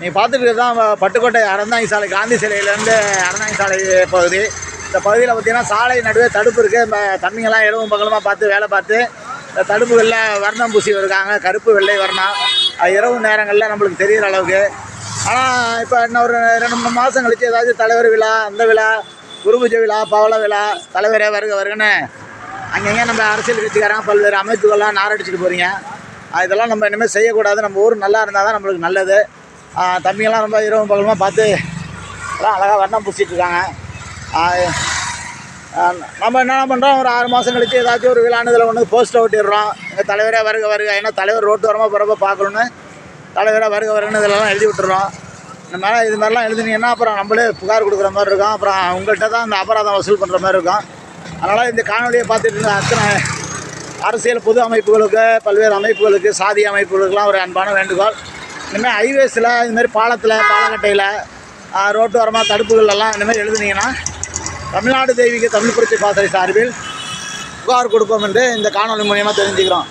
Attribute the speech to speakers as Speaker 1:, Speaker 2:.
Speaker 1: நீங்கள் பார்த்துட்டு தான் பட்டுக்கோட்டை அறந்தாங்கி சாலை, காந்தி சிலையிலேருந்து அறந்தாங்கி சாலை பகுதி. இந்த பகுதியில் பார்த்திங்கன்னா சாலை நடுவே தடுப்பு இருக்குது. இந்த தம்பிங்கெல்லாம் இடவும் பக்கமாக பார்த்து வேலை பார்த்து இந்த தடுப்புகளில் வர்ணம் பூசி இருக்காங்க, கருப்பு வெள்ளை வர்ணம். இரவு நேரங்களில் நம்மளுக்கு தெரிகிற அளவுக்கு. ஆனால் இப்போ இன்னும் ஒரு 2-3 மாதம் கழித்து ஏதாச்சும் தலைவர் விழா, அந்த விழா, குருபூஜை விழா, பவள விழா, தலைவரே வருக வருகன்னு அங்கங்கே நம்ம அரசியல் கட்சிக்காரங்க பல்வேறு அமைப்புகள்லாம் நாரடிச்சிட்டு போகிறீங்க. இதெல்லாம் நம்ம இனிமேல் செய்யக்கூடாது. நம்ம ஊர் நல்லா இருந்தால் தான் நம்மளுக்கு நல்லது. தம்பிங்கெல்லாம் ரொம்ப இரவு பகலமாக பார்த்து எல்லாம் அழகாக வர்ணம் பூசிகிட்ருக்காங்க. நம்ம என்ன பண்ணுறோம், ஒரு 6 மாதம் கழித்து ஏதாச்சும் ஒரு விழானதில் ஒன்று போஸ்ட்டை ஒட்டிடுறோம். எங்கள் தலைவரே வருக வருக. ஏன்னா தலைவர் ரோட்டு வரமாக போகிறப்ப பார்க்கணுன்னு தலைவராக வருக வருகன்னு இதெல்லாம் எழுதி விட்டுறோம். இந்த மாதிரி இது மாதிரிலாம் எழுதுனீங்கன்னா அப்புறம் நம்மளே புகார் கொடுக்குற மாதிரி இருக்கும். அப்புறம் உங்கள்கிட்ட தான் இந்த அபராதம் வசூல் பண்ணுற மாதிரி இருக்கும். அதனால் இந்த காணொலியை பார்த்துட்டு இருந்த அத்தனை அரசியல் பொது அமைப்புகளுக்கு, பல்வேறு அமைப்புகளுக்கு, சாதி அமைப்புகளுக்கெல்லாம் ஒரு அன்பான வேண்டுகோள். இனிமேல் ஹைவேஸில் இதுமாரி பாலத்தில், பாலக்கட்டையில், ரோட்டு வரமாக தடுப்புகளெல்லாம் இனிமேல் எழுதுனீங்கன்னா தமிழ்நாடு தெய்வீக தமிழ் புரட்சி பாசறை சார்பில் புகார் கொடுப்போம் என்று இந்த காணொலி மூலியமாக தெரிஞ்சுக்கிறோம்.